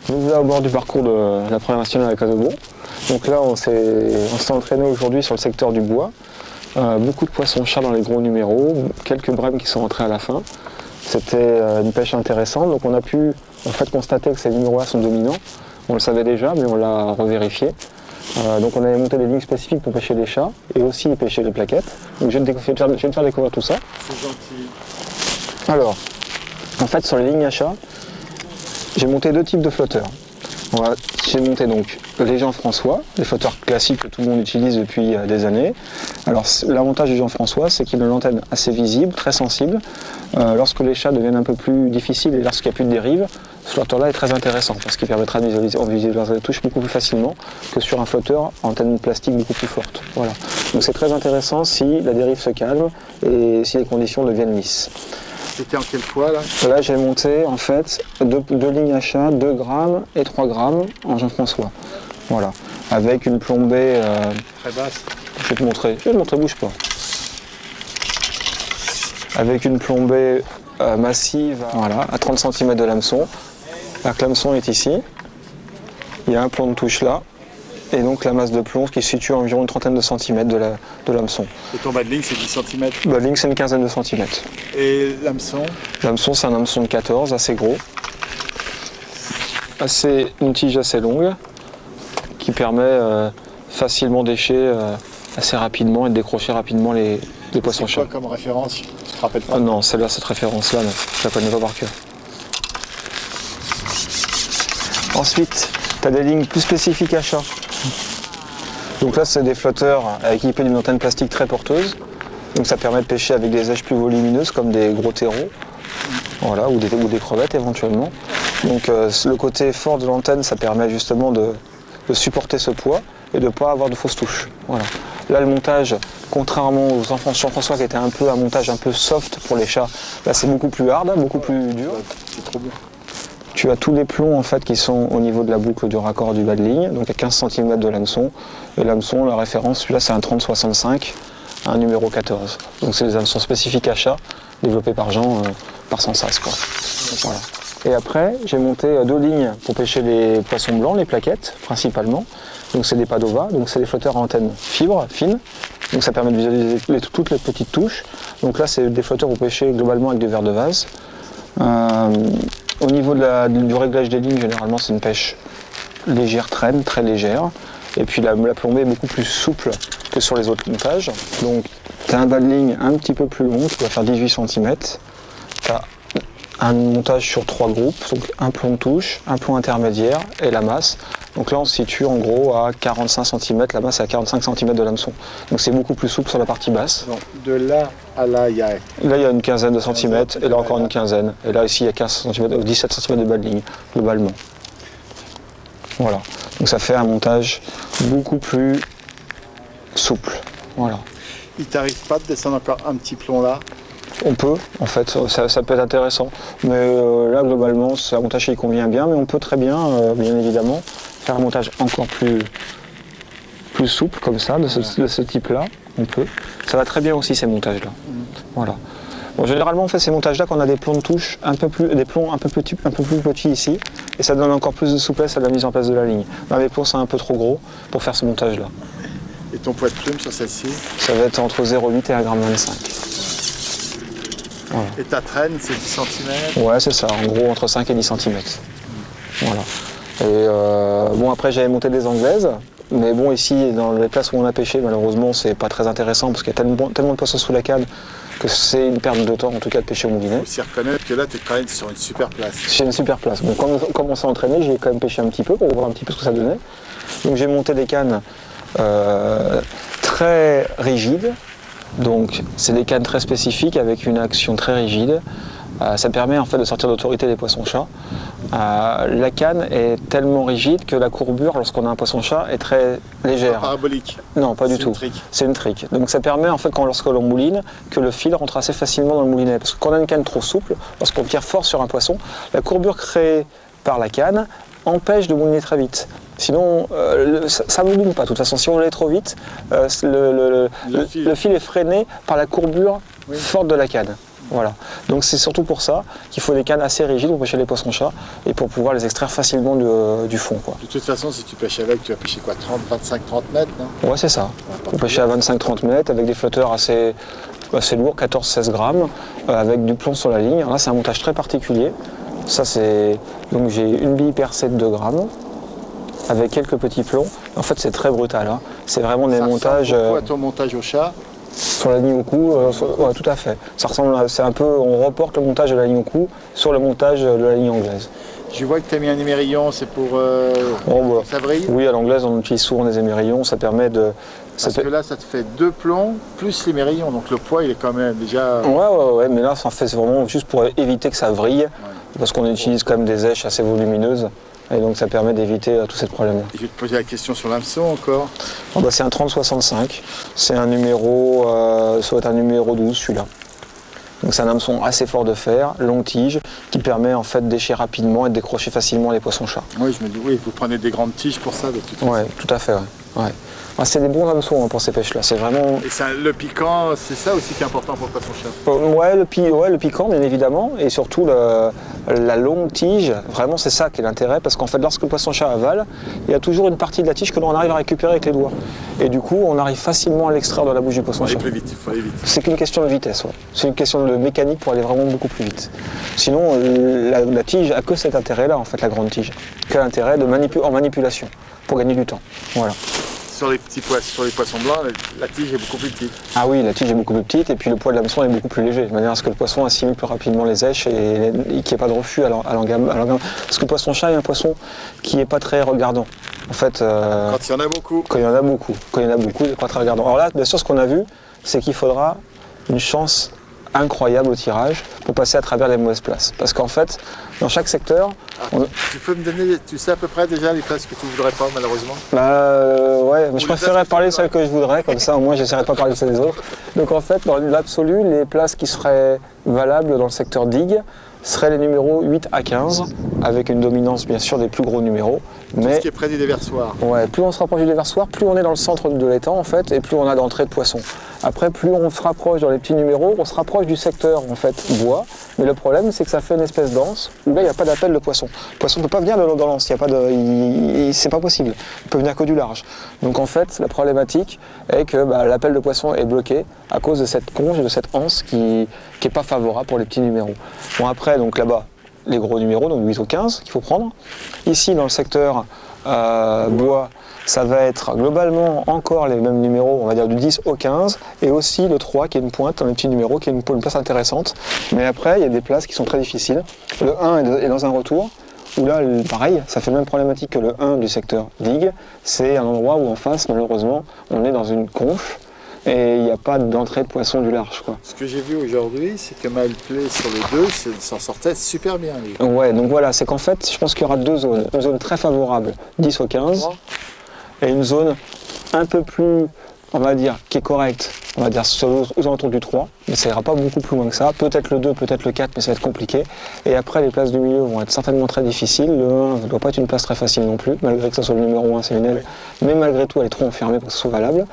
Nous là au bord du parcours de la première nationale à Casaubon. Donc là on s'est entraîné aujourd'hui sur le secteur du bois. Beaucoup de poissons-chats dans les gros numéros, quelques brèmes qui sont rentrés à la fin. C'était une pêche intéressante, donc on a pu en fait constater que ces numéros-là sont dominants. On le savait déjà, mais on l'a revérifié. Donc on avait monté des lignes spécifiques pour pêcher les chats et aussi pêcher les plaquettes. Donc je vais te faire découvrir tout ça. C'est gentil. Alors, en fait sur les lignes à chat, j'ai monté deux types de flotteurs. J'ai monté donc les Jean-François, les flotteurs classiques que tout le monde utilise depuis des années. Alors l'avantage du Jean-François, c'est qu'il a une antenne assez visible, très sensible. Lorsque les chats deviennent un peu plus difficiles et lorsqu'il n'y a plus de dérive, ce flotteur-là est très intéressant parce qu'il permettra de visualiser les touches beaucoup plus facilement que sur un flotteur antenne plastique beaucoup plus forte. Voilà. Donc c'est très intéressant si la dérive se calme et si les conditions deviennent lisses. C'était en quel poids là? Là j'ai monté en fait deux lignes à chat, 2 grammes et 3 grammes en Jean-François. Voilà. Avec une plombée. Très basse. Je vais te montrer, bouge pas. Avec une plombée massive voilà, à 30 cm de l'hameçon. La l'hameçon est ici. Il y a un plomb de touche là. Et donc la masse de plomb qui se situe à environ une trentaine de centimètres de l'hameçon. Et ton bas de ligne c'est 10 cm? Bas de ligne c'est une quinzaine de centimètres. Et l'hameçon? L'hameçon c'est un hameçon de 14, assez gros. Une tige assez longue qui permet facilement d'écher assez rapidement et de décrocher rapidement les poissons-chats. C'est quoi comme référence? Tu te rappelles pas? Ah non, celle-là, cette référence-là, non, je la connais pas par cœur. Ensuite, tu as des lignes plus spécifiques à chat. Donc là, c'est des flotteurs équipés d'une antenne plastique très porteuse. Donc ça permet de pêcher avec des aiges plus volumineuses comme des gros terreaux, voilà, ou des crevettes éventuellement. Donc le côté fort de l'antenne, ça permet justement de supporter ce poids et de ne pas avoir de fausses touches. Voilà. Là, le montage, contrairement aux Jean-François qui était un montage un peu soft pour les chats, là c'est beaucoup plus hard, beaucoup plus dur. C'est trop bien. Tu as tous les plombs en fait qui sont au niveau de la boucle du raccord du bas de ligne, donc à 15 cm de l'hameçon. Et l'hameçon, la référence, celui-là c'est un 30-65, un numéro 14. Donc c'est des hameçons spécifiques à chat, développés par Jean, par Sensas, quoi. Voilà. Et après, j'ai monté 2 lignes pour pêcher les poissons blancs, les plaquettes principalement. Donc c'est des Padova, donc c'est des flotteurs à antenne fibre, fine. Donc ça permet de visualiser toutes les petites touches. Donc là c'est des flotteurs pour pêcher globalement avec des verres de vase. Au niveau du réglage des lignes, généralement c'est une pêche légère, traîne, très légère. Et puis la plombée est beaucoup plus souple que sur les autres montages. Donc tu as un bas de ligne un petit peu plus long, qui doit faire 18 cm. Tu as un montage sur 3 groupes, donc un plomb de touche, un plomb intermédiaire et la masse. Donc là on se situe en gros à 45 cm, la masse est à 45 cm de l'hameçon. Donc c'est beaucoup plus souple sur la partie basse. Donc de là à là, il y a... Là il y a une quinzaine de centimètres et là encore une quinzaine. Et là ici il y a 15 cm, 17 cm de bas de ligne globalement. Voilà. Donc ça fait un montage beaucoup plus souple. Voilà. Il t'arrive pas de descendre encore un petit plomb là? On peut, en fait, ça peut être intéressant. Mais là, globalement, c'est un montage qui convient bien, mais on peut très bien, bien évidemment, faire un montage encore plus souple, comme ça, de ce type-là. On peut. Ça va très bien aussi, ces montages-là. Voilà. Bon, généralement, on fait ces montages-là quand on a des plombs de touche, des plombs un peu plus petits ici, et ça donne encore plus de souplesse à la mise en place de la ligne. Là, les plombs sont un peu trop gros pour faire ce montage-là. Et ton poids de plume sur celle-ci? Ça va être entre 0,8 et 1,25 g. Voilà. Et ta traîne, c'est 10 cm? Ouais, c'est ça, en gros entre 5 et 10 cm. Voilà. Et bon, après j'avais monté des anglaises, mais bon, ici, dans les places où on a pêché, malheureusement, c'est pas très intéressant parce qu'il y a tellement de poissons sous la canne que c'est une perte de temps, en tout cas, de pêcher au moulinet. Il faut aussi reconnaître que là, tu es quand même sur une super place. C'est une super place. Bon, comme on s'est entraîné, j'ai quand même pêché un petit peu pour voir un petit peu ce que ça donnait. Donc j'ai monté des cannes très rigides. Donc c'est des cannes très spécifiques avec une action très rigide. Ça permet en fait de sortir d'autorité des poissons-chats. La canne est tellement rigide que la courbure, lorsqu'on a un poisson-chat, est très légère. Pas parabolique? Non, pas du tout. C'est une trique. Donc ça permet en fait, lorsque l'on mouline, que le fil rentre assez facilement dans le moulinet. Parce que quand on a une canne trop souple, lorsqu'on tire fort sur un poisson, la courbure créée par la canne empêche de mouliner très vite. Sinon, ça ne mouline pas. De toute façon, si on allait trop vite, le fil est freiné par la courbure forte de la canne. Voilà. Donc c'est surtout pour ça qu'il faut des cannes assez rigides pour pêcher les poissons-chats et pour pouvoir les extraire facilement du fond, quoi. De toute façon, si tu pêches avec, tu vas pêcher quoi, 30, 25, 30 mètres, non? Ouais, c'est ça. On peut pêcher à 25-30 mètres avec des flotteurs assez lourds, 14-16 grammes, avec du plomb sur la ligne. Alors là, c'est un montage très particulier. Ça, c'est... Donc j'ai une bille percée de 2 grammes avec quelques petits plombs. En fait, c'est très brutal, hein. C'est vraiment des montages... Ça ressemble à ton montage au chat? Sur la ligne au cou, ouais, tout à fait. Ça ressemble c'est un peu, on reporte le montage de la ligne au cou sur le montage de la ligne anglaise. Je vois que tu as mis un émerillon, c'est pour Voilà. ça vrille? Oui, à l'anglaise, on utilise souvent des émérillons, ça permet de... Parce que là, ça te fait 2 plombs plus l'émérillon, donc le poids, il est quand même déjà... Ouais, mais là, en fait, c'est vraiment juste pour éviter que ça vrille, parce qu'on utilise quand même des éches assez volumineuses, et donc ça permet d'éviter tous ces problèmes-là. Je vais te poser la question sur l'hameçon encore. C'est un 30-65, c'est un numéro, ça doit être un numéro 12 celui-là. Donc c'est un hameçon assez fort de fer, longue tige, qui permet en fait d'écher rapidement et de décrocher facilement les poissons-chats. Oui, je me dis, oui, vous prenez des grandes tiges pour ça, de toute façon. Oui, tout à fait, ouais. C'est des bons hameçons, hein, pour ces pêches-là, c'est vraiment... Et le piquant, c'est ça aussi qui est important pour le poisson-chat? Ouais, le piquant, bien évidemment, et surtout la longue tige, vraiment c'est ça qui est l'intérêt, parce qu'en fait, lorsque le poisson-chat avale, il y a toujours une partie de la tige que l'on arrive à récupérer avec les doigts. Et du coup, on arrive facilement à l'extraire de la bouche du poisson-chat. Il faut aller plus vite, il faut aller vite. C'est qu'une question de vitesse, ouais. C'est une question de mécanique pour aller vraiment beaucoup plus vite. Sinon, la tige a que cet intérêt-là, en fait, la grande tige. Quel intérêt en manipulation, pour gagner du temps. Voilà. Sur les poissons blancs, la tige est beaucoup plus petite. Ah oui, la tige est beaucoup plus petite et puis le poids de l'hameçon est beaucoup plus léger, de manière à ce que le poisson assimile plus rapidement les éches et qu'il n'y ait pas de refus à l'engame. Parce que le poisson-chat est un poisson qui n'est pas très regardant. En fait, quand il y en a beaucoup. Quand il y en a beaucoup, il n'est pas très regardant. Alors là, bien sûr, ce qu'on a vu, c'est qu'il faudra une chance incroyable au tirage pour passer à travers les mauvaises places. Parce qu'en fait, dans chaque secteur... Tu peux me donner, tu sais à peu près déjà les places que tu ne voudrais pas malheureusement? Ouais, je préférerais parler de celles que je voudrais, comme ça au moins j'essaierai de pas parler de celles des autres. Donc en fait, dans l'absolu, les places qui seraient valables dans le secteur digue seraient les numéros 8 à 15, avec une dominance bien sûr des plus gros numéros. Tout ce qui est près du déversoir. Ouais, plus on se rapproche du déversoir, plus on est dans le centre de l'étang en fait, et plus on a d'entrée de poissons. Après, plus on se rapproche dans les petits numéros, on se rapproche du secteur en fait bois, mais le problème c'est que ça fait une espèce d'anse où là il n'y a pas d'appel de poisson. Le poisson ne peut pas venir dans l'anse, c'est pas possible, il peut venir que du large. Donc en fait, la problématique est que l'appel de poisson est bloqué à cause de cette conche, de cette anse qui n'est pas favorable pour les petits numéros. Bon après, donc là-bas, les gros numéros, donc 8 au 15 qu'il faut prendre. Ici dans le secteur bois, ça va être globalement encore les mêmes numéros, on va dire du 10 au 15, et aussi le 3 qui est une pointe dans les petits numéros, qui est une place intéressante. Mais après, il y a des places qui sont très difficiles. Le 1 est dans un retour, où là, pareil, ça fait la même problématique que le 1 du secteur digue. C'est un endroit où en face, malheureusement, on est dans une conche, et il n'y a pas d'entrée de poisson du large, quoi. Ce que j'ai vu aujourd'hui, c'est que Maël-Play sur les deux, s'en sortait super bien. Lui. Ouais, donc voilà, c'est qu'en fait, je pense qu'il y aura deux zones. Une zone très favorable, 10 au 15, et une zone un peu plus, on va dire, qui est correcte, on va dire aux alentours du 3, mais ça ira pas beaucoup plus loin que ça. Peut-être le 2, peut-être le 4, mais ça va être compliqué. Et après, les places du milieu vont être certainement très difficiles. Le 1 ne doit pas être une place très facile non plus, malgré que ça soit le numéro 1, c'est une aile. Mais malgré tout, elle est trop enfermée pour que ce soit valable.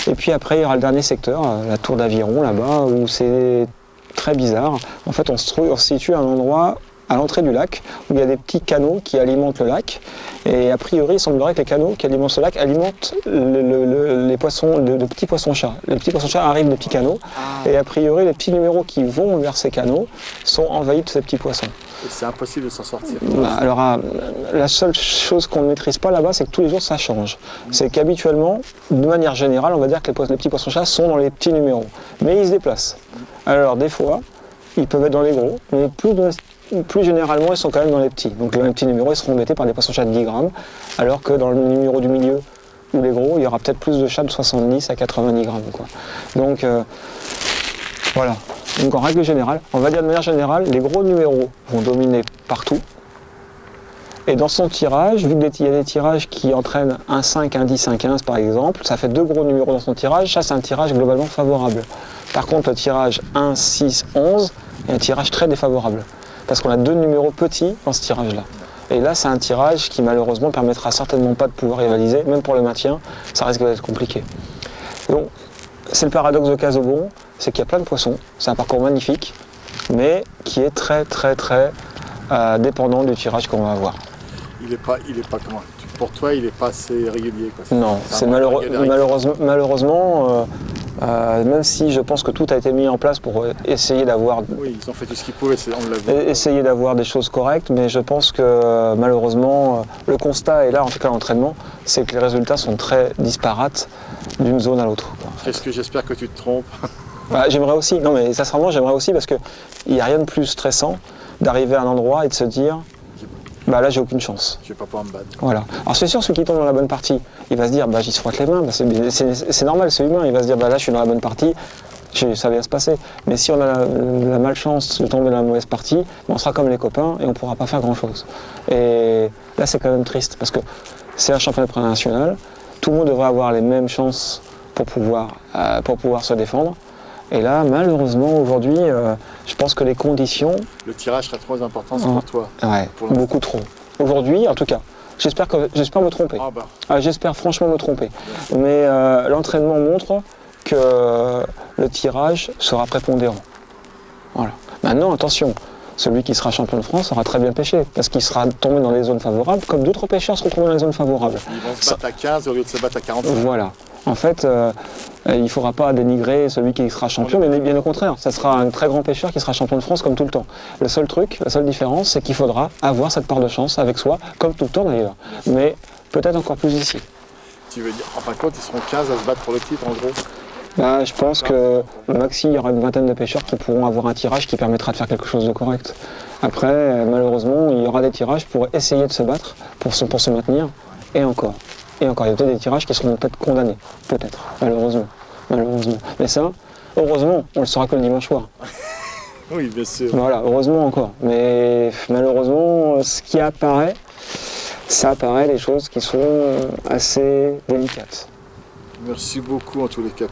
Et puis après, il y aura le dernier secteur, la tour d'Aviron, là-bas, où c'est très bizarre. En fait, on se situe à un endroit à l'entrée du lac, où il y a des petits canaux qui alimentent le lac. Et a priori, il semblerait que les canaux qui alimentent ce lac alimentent les poissons, de petits poissons-chats. Les petits poissons-chats arrivent des petits canaux, et a priori, les petits numéros qui vont vers ces canaux sont envahis de ces petits poissons. C'est impossible de s'en sortir. Alors, la seule chose qu'on ne maîtrise pas là-bas, c'est que tous les jours, ça change. C'est qu'habituellement, de manière générale, on va dire que les petits poissons-chats sont dans les petits numéros. Mais ils se déplacent. Alors, des fois, ils peuvent être dans les gros, mais plus généralement, ils sont quand même dans les petits. Donc, les petits numéros, ils seront embêtés par des poissons-chats de 10 grammes, alors que dans le numéro du milieu ou les gros, il y aura peut-être plus de chats de 70 à 90 grammes, quoi. Donc, voilà. Donc en règle générale, on va dire de manière générale, les gros numéros vont dominer partout. Et dans son tirage, vu qu'il y a des tirages qui entraînent un 5, un 10, un 15 par exemple, ça fait deux gros numéros dans son tirage, ça c'est un tirage globalement favorable. Par contre le tirage 1, 6, 11 est un tirage très défavorable. Parce qu'on a deux numéros petits dans ce tirage-là. Et là c'est un tirage qui malheureusement permettra certainement pas de pouvoir rivaliser, même pour le maintien, ça risque d'être compliqué. Donc c'est le paradoxe de Casaubon. c'est qu'il y a plein de poissons. C'est un parcours magnifique, mais qui est très dépendant du tirage qu'on va avoir. Il est pas comment? Pour toi, il n'est pas assez régulier, quoi. Non, c'est malheureusement, même si je pense que tout a été mis en place pour essayer d'avoir... Oui, ils ont fait tout ce qu'ils pouvaient, on l'a vu. Essayer d'avoir des choses correctes, mais je pense que malheureusement, le constat, et là en tout cas l'entraînement, c'est que les résultats sont très disparates d'une zone à l'autre. Est-ce que j'espère que tu te trompes? J'aimerais aussi, non mais sincèrement j'aimerais aussi parce qu'il n'y a rien de plus stressant d'arriver à un endroit et de se dire bah là j'ai aucune chance. Je vais pas pouvoir me battre. Voilà. Alors c'est sûr, celui qui tombe dans la bonne partie, il va se dire bah j'y se frotte les mains, bah, c'est normal, c'est humain, il va se dire bah là je suis dans la bonne partie, ça va bien se passer. Mais si on a la malchance de tomber dans la mauvaise partie, bah, on sera comme les copains et on ne pourra pas faire grand chose. Et là c'est quand même triste parce que c'est un championnat national, tout le monde devrait avoir les mêmes chances pour pouvoir se défendre. Et là, malheureusement, aujourd'hui, je pense que les conditions... Le tirage serait trop important pour toi. Ouais, beaucoup trop. Aujourd'hui, en tout cas. J'espère me tromper. Ah bah. J'espère franchement me tromper. Mais l'entraînement montre que le tirage sera prépondérant. Voilà. Maintenant, attention, celui qui sera champion de France aura très bien pêché, parce qu'il sera tombé dans les zones favorables, comme d'autres pêcheurs seront tombés dans les zones favorables. Ils vont se battre à 15 au lieu de se battre à 40. Voilà. En fait, il ne faudra pas dénigrer celui qui sera champion, mais bien au contraire, ça sera un très grand pêcheur qui sera champion de France comme tout le temps. Le seul truc, la seule différence, c'est qu'il faudra avoir cette part de chance avec soi, comme tout le temps d'ailleurs, mais peut-être encore plus ici. Tu veux dire, en fin de compte, ils seront 15 à se battre pour le titre en gros? Bah, je pense que maxi, il y aura une vingtaine de pêcheurs qui pourront avoir un tirage qui permettra de faire quelque chose de correct. Après, malheureusement, il y aura des tirages pour essayer de se battre, pour se maintenir, et encore. Et encore, il y a peut-être des tirages qui seront peut-être condamnés, peut-être, malheureusement. Mais ça, heureusement, on le saura que le dimanche soir. Oui, bien sûr. Voilà, heureusement encore. Mais malheureusement, ce qui apparaît, ça apparaît des choses qui sont assez délicates. Merci beaucoup en tous les cas.